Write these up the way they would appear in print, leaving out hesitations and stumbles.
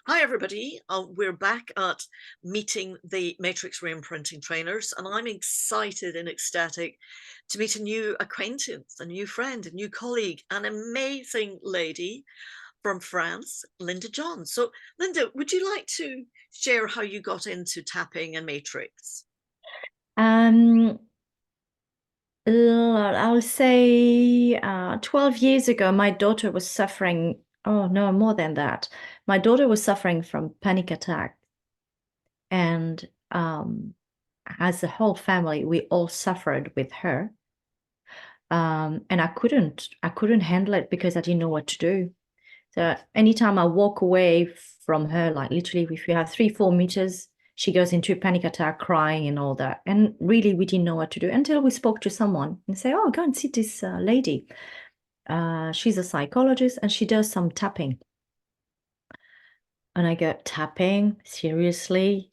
Hi, everybody. We're back at meeting the Matrix Reimprinting trainers, and I'm excited and ecstatic to meet a new acquaintance, a new friend, a new colleague, an amazing lady from France, Lynda John. So, Lynda, would you like to share how you got into tapping and Matrix? Um, I'll say 12 years ago, my daughter was suffering. Oh, no, more than that. My daughter was suffering from panic attack. And as a whole family, we all suffered with her. And I couldn't handle it because I didn't know what to do. So anytime I walk away from her, like literally, if we have 3, 4 meters, she goes into a panic attack, crying and all that. And really, we didn't know what to do until we spoke to someone and say, "Oh, go and see this lady. She's a psychologist and she does some tapping." And I go, "Tapping? Seriously?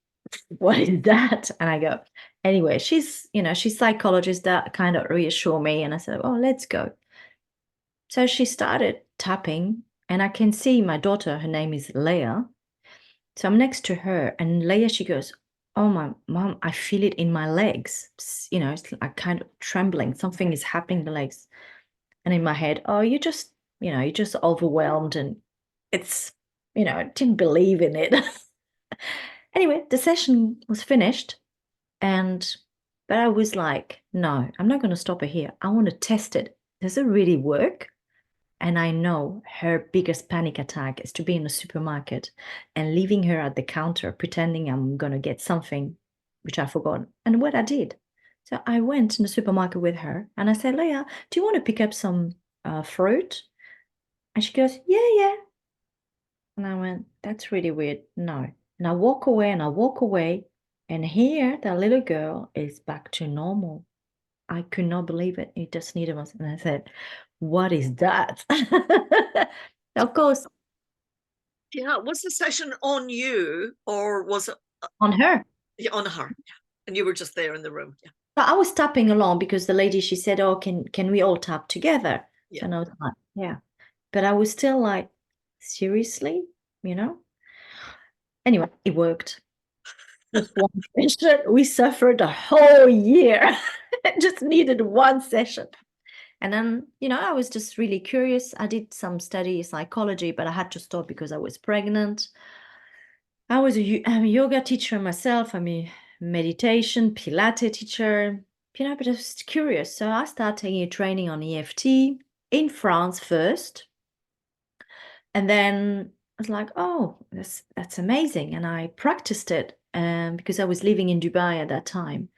What is that?" And I go, "Anyway, she's psychologist." That kind of reassure me. And I said, "Oh, let's go." So she started tapping, and I can see my daughter, her name is Leah. So I'm next to her, and Leah, she goes, "Oh, my mom, I feel it in my legs. It's like kind of trembling. Something is happening in the legs." And in my head, "Oh, you're just overwhelmed." And I didn't believe in it. Anyway, the session was finished, but I was like, no, I'm not going to stop her here. I want to test it. Does it really work? And I know her biggest panic attack is to be in a supermarket and leaving her at the counter, pretending I'm going to get something, which I forgot. And what I did. So I went in the supermarket with her and I said, "Leah, do you want to pick up some fruit?" And she goes, "Yeah, yeah." And I went, "That's really weird. No." And I walk away and I walk away. And here, the little girl is back to normal. I could not believe it. It just needed us. And I said, "What is that?" Of course, Yeah, was the session on you or was it on her. yeah, on her? Yeah. And you were just there in the room. Yeah. So I was tapping along because the lady, she said, "Oh, can we all tap together?" Yeah. So I was like, yeah. But I was still like, seriously, you know? Anyway, it worked. Just one session. We suffered a whole year. Just needed one session. And then, I was just really curious. I did some study psychology, but I had to stop because I was pregnant. I'm a yoga teacher myself. I'm a meditation, Pilates teacher, but I was curious. So I started taking a training on EFT in France first. And then I was like, "Oh, that's amazing." And I practiced it because I was living in Dubai at that time.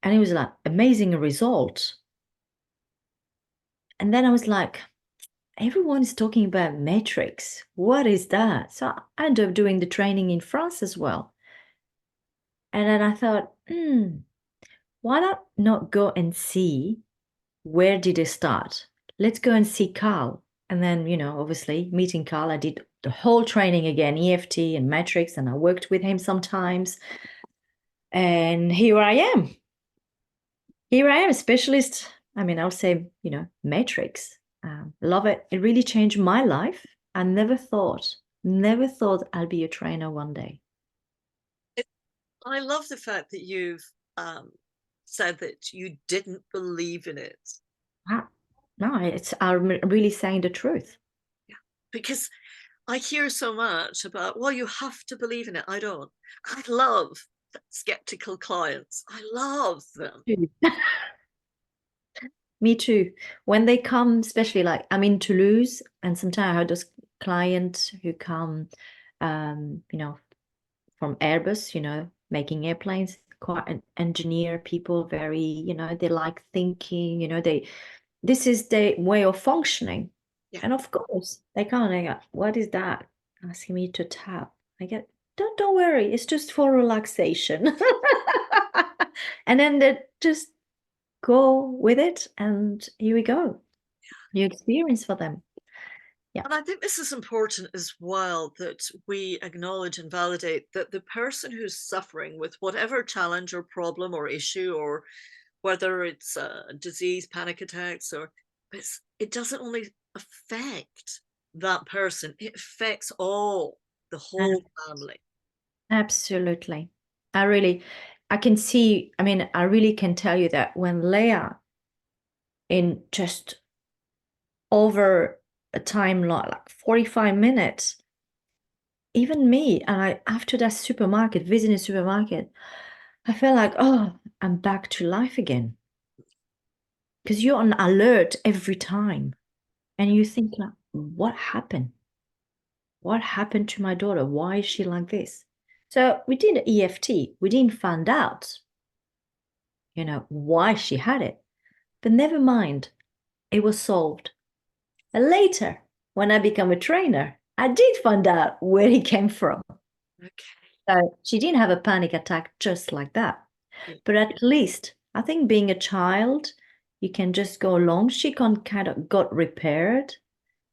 And it was like amazing result. And then I was like, everyone is talking about matrix. What is that? So I ended up doing the training in France as well. And then I thought, why not go and see where did it start? Let's go and see Carl. And then, obviously meeting Carl, I did the whole training again, EFT and matrix, and I worked with him sometimes. And here I am. Here I am, a specialist. I mean, I'll say, matrix. Love it. It really changed my life. I never thought I'd be a trainer one day. I love the fact that you've said that you didn't believe in it. Ah, no, I'm really saying the truth. Yeah. Because I hear so much about, well, you have to believe in it. I don't. I love skeptical clients. I love them. Me too. When they come, especially like I'm in Toulouse, and sometimes I have those clients who come, um, you know, from Airbus, making airplanes, quite an engineer people, very, they like thinking, this is their way of functioning. Yeah. And of course, they come and they go, "What is that?" Asking me to tap. I get, don't worry, it's just for relaxation. And then they just go with it, and here we go. New experience for them. Yeah. And I think this is important as well, that we acknowledge and validate that the person who's suffering with whatever challenge or problem or issue, or whether it's a disease, panic attacks, or it doesn't only affect that person, it affects all. the whole family. Absolutely. I can see, I mean, I really can tell you that when Leia, in just over a time like 45 minutes, even me, and I after that supermarket, visiting the supermarket, I felt like, oh, I'm back to life again. Because you're on alert every time. And you think like, what happened? What happened to my daughter? Why is she like this? So we did an EFT. We didn't find out, why she had it. But never mind, it was solved. And later, when I become a trainer, I did find out where it came from. Okay. So she didn't have a panic attack just like that. Yeah. But at least I think being a child, you can just go along. She kind of got repaired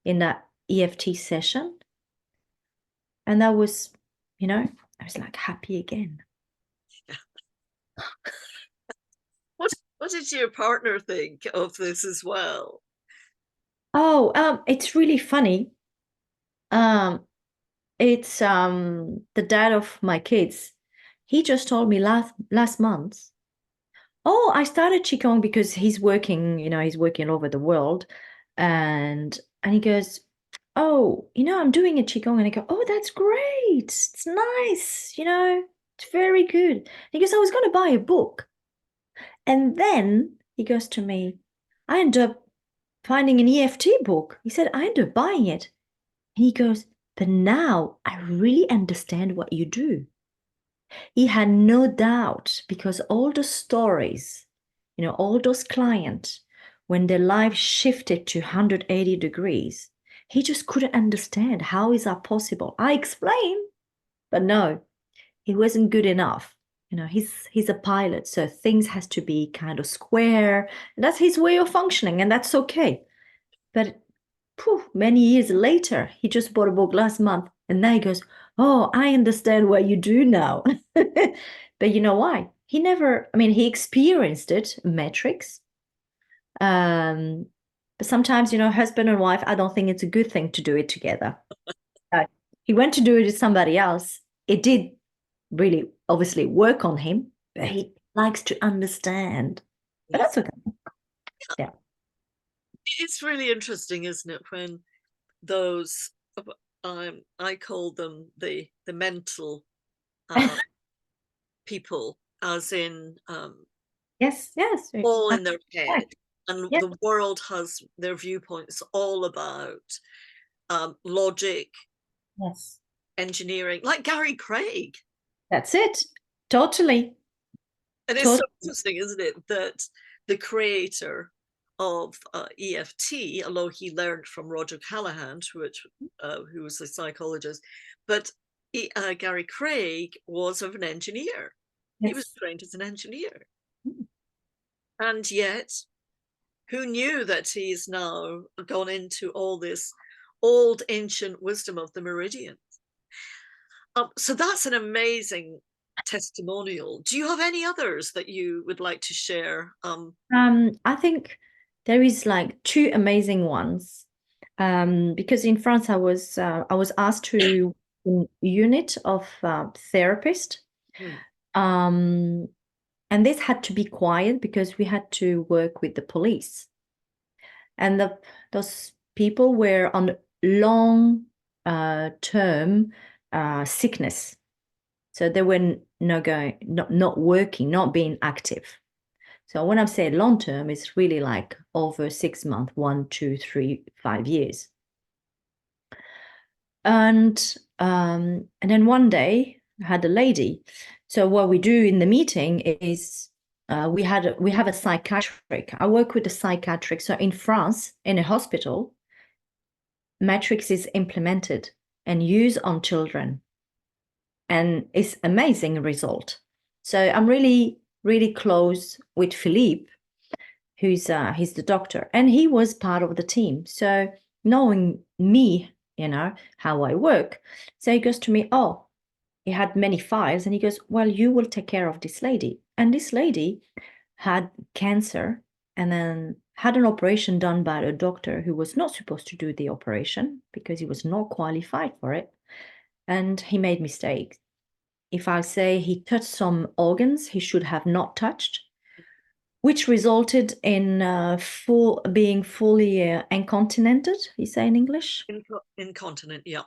in that EFT session. And that was, I was like happy again. What did your partner think of this as well? Oh, it's really funny. Um, it's the dad of my kids. He just told me last month. Oh, I started Qigong because he's working all over the world. And he goes, oh, I'm doing a Qigong. And I go, oh, that's great. It's nice, it's very good. And he goes, I was going to buy a book. And then he goes to me, I ended up finding an EFT book. He said, I ended up buying it. And he goes, but now I really understand what you do. He had no doubt because all the stories, all those clients, when their life shifted to 180 degrees, he just couldn't understand how is that possible. I explained, but no, he wasn't good enough. He's a pilot, so things has to be kind of square. And that's his way of functioning, and that's okay. But many years later, he just bought a book last month, and now he goes, oh, I understand what you do now. But you know why? He experienced it, metrics. Um, but sometimes, husband and wife, I don't think it's a good thing to do it together. Uh, he went to do it with somebody else. It did really obviously work on him, but Yes. he likes to understand. But Yes. that's okay. Yeah. It's really interesting, isn't it, when those I call them the mental people, as in Yes, yes. all in their head, and Yeah, the world has their viewpoints all about logic, yes. engineering, like Gary Craig. That's it. Totally. And it's so Totally. interesting, isn't it, that the creator of EFT, although he learned from Roger Callahan, who was a psychologist, but Gary Craig was of an engineer. He was Yes. trained as an engineer. And yet, who knew that he's now gone into all this old ancient wisdom of the meridian? So that's an amazing testimonial. Do you have any others that you would like to share? I think there is like two amazing ones. Because in France I was asked to unit of therapist. Hmm. Um, and this had to be quiet because we had to work with the police. And those people were on long term sickness. So they were not working, not being active. So when I say long term, it's really like over 6 months, 1, 2, 3, 5 years. And then one day I had a lady. So what we do in the meeting is we have a psychiatric. I work with a psychiatric. So in France, in a hospital, Matrix is implemented and used on children, and it's amazing result. So I'm really, really close with Philippe, who's he's the doctor, and he was part of the team. So knowing me, how I work, so he goes to me, oh, he had many files, and he goes, well, you will take care of this lady. And this lady had cancer, and then had an operation done by a doctor who was not supposed to do the operation because he was not qualified for it. and he made mistakes. If I say he touched some organs he should have not touched, which resulted in being fully incontinented, you say in English? Incontinent, yeah.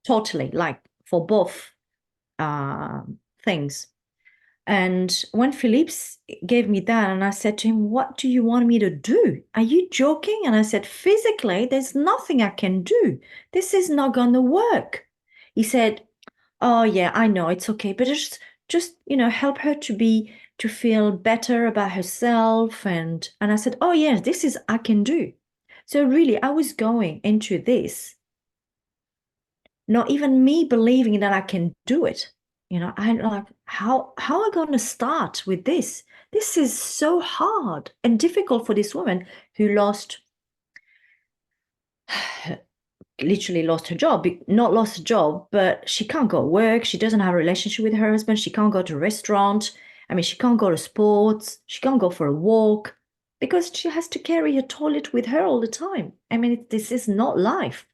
Totally, like for both things. And when Philippe gave me that, and I said to him, "What do you want me to do? Are you joking?" And I said, "Physically, there's nothing I can do. This is not going to work." He said, "Oh yeah, I know, it's okay, but just help her to feel better about herself." And I said, "Oh yes, this is I can do." So really, I was going into this, not even me believing that I can do it. I'm like, how am I going to start with this? This is so hard and difficult for this woman who literally lost her job, not lost a job, but she can't go to work. She doesn't have a relationship with her husband. She can't go to a restaurant. I mean, she can't go to sports. She can't go for a walk because she has to carry her toilet with her all the time. I mean, this is not life.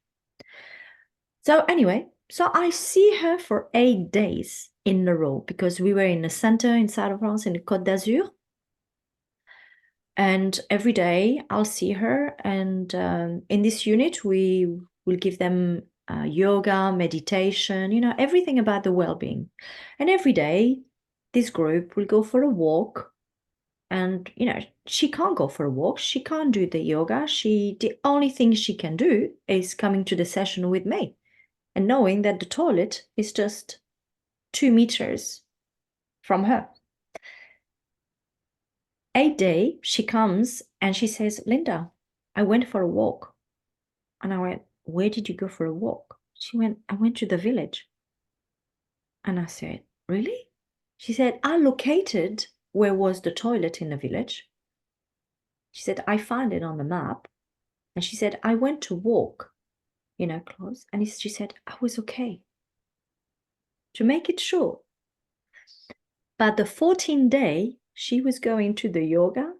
So anyway, so I see her for 8 days in a row because we were in a center inside of France in the Côte d'Azur. And every day I'll see her. And in this unit, we will give them yoga, meditation, everything about the well-being. And every day, this group will go for a walk. And, she can't go for a walk. She can't do the yoga. The only thing she can do is coming to the session with me and knowing that the toilet is just 2 meters from her. 8 day, she comes and she says, "Lynda, I went for a walk." And I went, "Where did you go for a walk?" She went, "I went to the village." And I said, "Really?" She said, "I located where was the toilet in the village." She said, "I found it on the map." And she said, "I went to walk, close." And she said, "I was okay." To make it short, but the 14th day, she was going to the yoga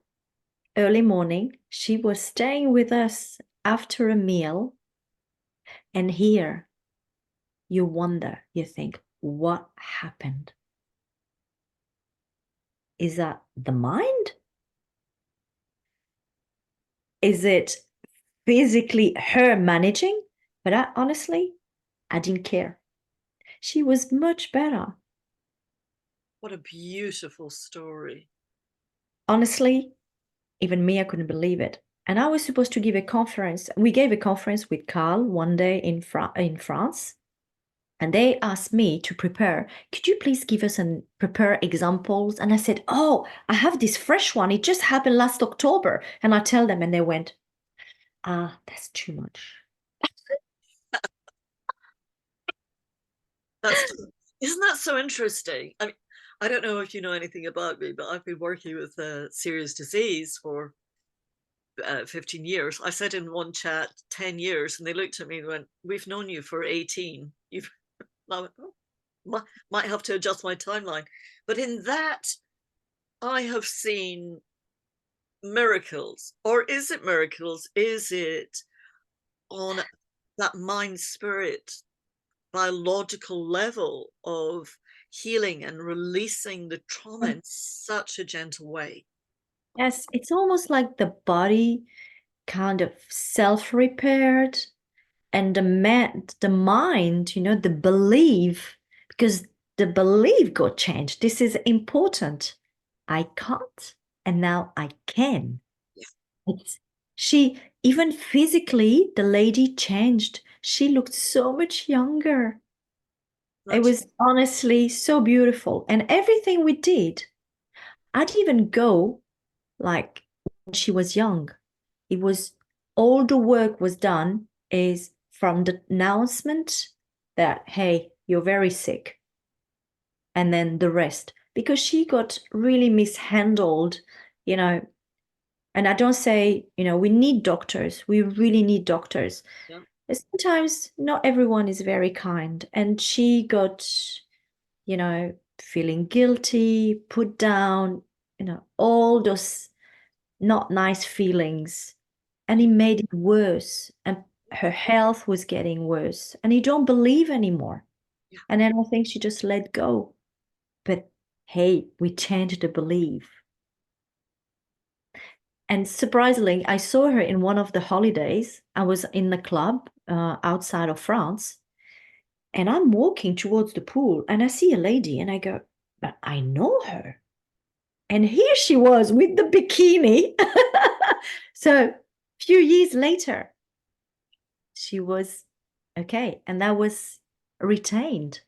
early morning. She was staying with us after a meal. And here you wonder, you think, what happened? Is that the mind? Is it physically her managing? But I didn't care. She was much better. What a beautiful story. Honestly, even me, I couldn't believe it. And I was supposed to give a conference. We gave a conference with Carl one day in France. And they asked me to prepare. "Could you please give us and prepare examples?" And I said, "Oh, I have this fresh one. It just happened last October." And I tell them, and they went, "That's too much." That's isn't that so interesting? I mean, I don't know if you know anything about me, but I've been working with serious disease for 15 years. I said in one chat 10 years, and they looked at me and went, "We've known you for 18." You've I went, "Oh, might have to adjust my timeline." But in that, I have seen miracles. Or is it miracles? Is it on that mind spirit biological level of healing and releasing the trauma in such a gentle way? Yes, it's almost like the body kind of self-repaired, and the mind, the belief, because the belief got changed. This is important. I can't, and now I can. Yeah, It's, she, even physically, the lady changed. She looked so much younger. It that's was honestly so beautiful. And everything we did, I'd even go like when she was young. It was all the work was done is from the announcement that, hey, you're very sick. And then the rest, because she got really mishandled, you know, and I don't say, we need doctors. We really need doctors. yeah. But sometimes not everyone is very kind. And she got, feeling guilty, put down, all those not nice feelings. And it made it worse. And her health was getting worse. And you don't believe anymore. yeah. And then I think she just let go. But hey, we changed the belief. And surprisingly, I saw her in one of the holidays. I was in the club outside of France, and I'm walking towards the pool, and I see a lady, and I go, but I know her. And here she was with the bikini. So, few years later, she was okay, and that was retained.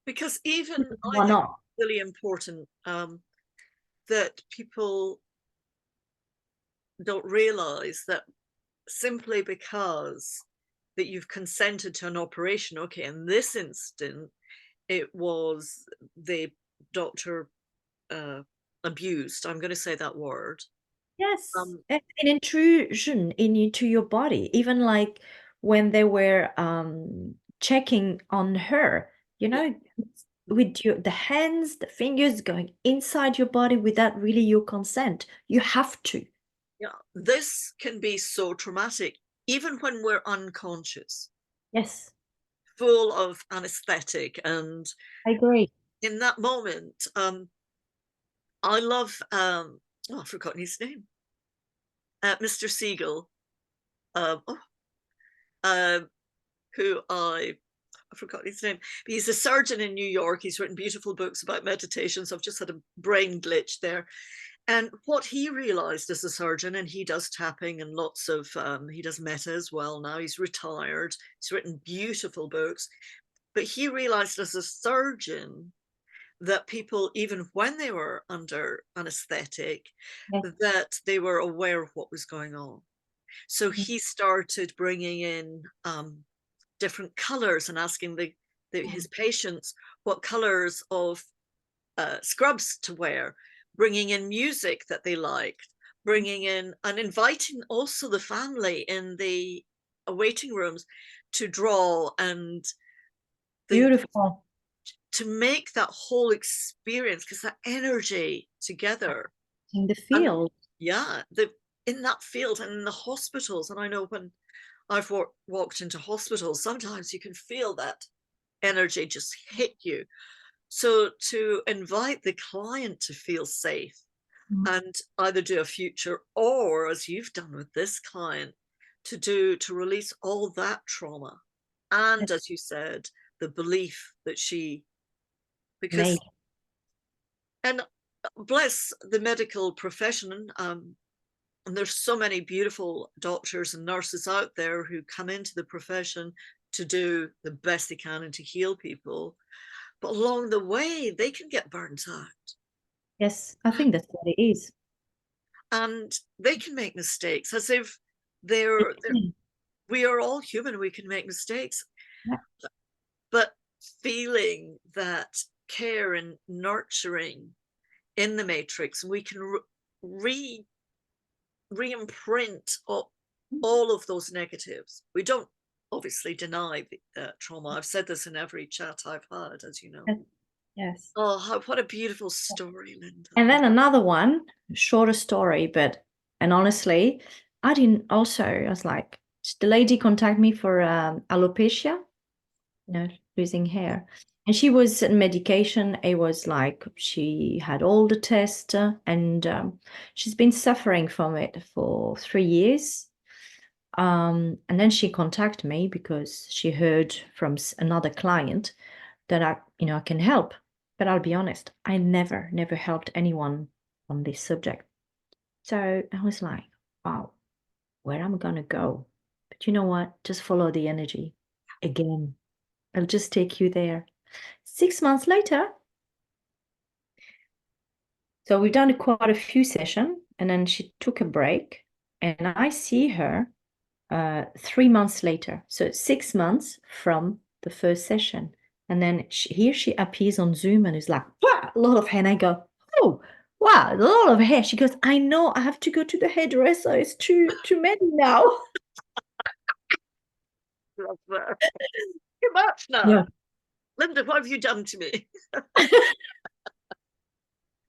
Because even I Why think not? it's really important that people don't realize that simply because that you've consented to an operation, okay, in this instant, it was the doctor uh, abused. I'm going to say that word. Yes, Um, an intrusion into your body, even like when they were checking on her, you yeah, know, with the hands, the fingers going inside your body without really your consent. You have to. yeah. This can be so traumatic, even when we're unconscious, Yes, full of anesthetic, and I agree. in that moment, I love. Oh, I've forgotten his name. Mr. Siegel, oh, uh, who I forgot his name, but he's a surgeon in New York. He's written beautiful books about meditation. So I've just had a brain glitch there. And what he realized as a surgeon, and he does tapping and lots of, he does metta as well now. He's retired. He's written beautiful books. But he realized as a surgeon that people, even when they were under anesthetic, Yes. that they were aware of what was going on. So Mhm. he started bringing in different colors and asking his patients what colors of scrubs to wear, bringing in music that they liked, bringing in and inviting also the family in the waiting rooms to draw and the Beautiful. to make that whole experience, because that energy together. In the And field. yeah, the in that field and in the hospitals, and I know when I've walked into hospitals, sometimes you can feel that energy just hit you. So to invite the client to feel safe Mm. and either do a future, or as you've done with this client, to release all that trauma. And as you said, the belief that she, because, Made. and bless the medical profession, and there's so many beautiful doctors and nurses out there who come into the profession to do the best they can and to heal people. But along the way, they can get burnt out Yes, I think that's what it is. and they can make mistakes as if they're Mm. we are all human, we can make mistakes. Yeah. But feeling that care and nurturing in the matrix, we can re re-imprint all of those negatives. We don't obviously deny the trauma. I've said this in every chat I've had, as you know. Yes. Yes. Oh, what a beautiful story, Lynda. And then another one, shorter story, but and honestly, I didn't also, I was like, the lady contacted me for alopecia, losing hair. And she was on medication. It was like she had all the tests and she's been suffering from it for 3 years. And then she contacted me because she heard from another client that I can help. But I'll be honest, I never helped anyone on this subject. So I was like, wow, where am I gonna go? But you know what? Just follow the energy. Again, I'll just take you there. 6 months later, so we've done quite a few sessions, and then she took a break, and I see her 3 months later. So 6 months from the first session. And then here she appears on Zoom and is like, wow, a lot of hair. And I go, oh, wow, a lot of hair. She goes, I know, I have to go to the hairdresser. It's too many now. Love that. Too much now. Yeah. Lynda, what have you done to me?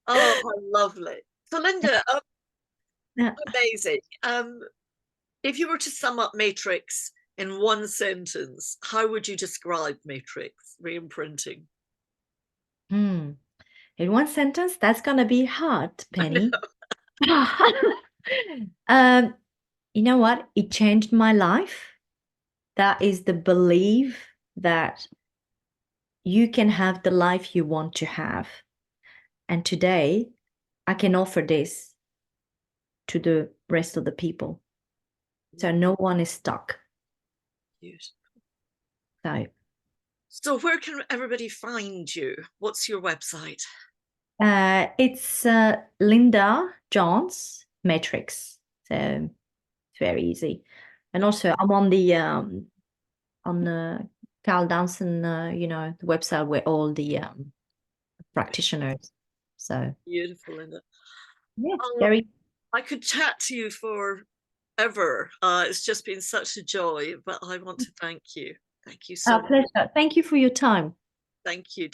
Oh, how lovely. So, Lynda, Yeah. amazing. If you were to sum up Matrix in one sentence, how would you describe matrix reimprinting? Hmm. In one sentence, that's gonna be hard, Penny. um, you know what? It changed my life. That is the belief that you can have the life you want to have. And today, I can offer this to the rest of the people. So no one is stuck. Beautiful. So So where can everybody find you? What's your website? it's Lynda John's Matrix. So it's very easy. And also I'm on the Carl Danson, the website where all the practitioners. So Beautiful, Linda. yeah, Oh, very I could chat to you forever. It's just been such a joy, but I want to thank you. Thank you so much. pleasure. Thank you for your time. Thank you.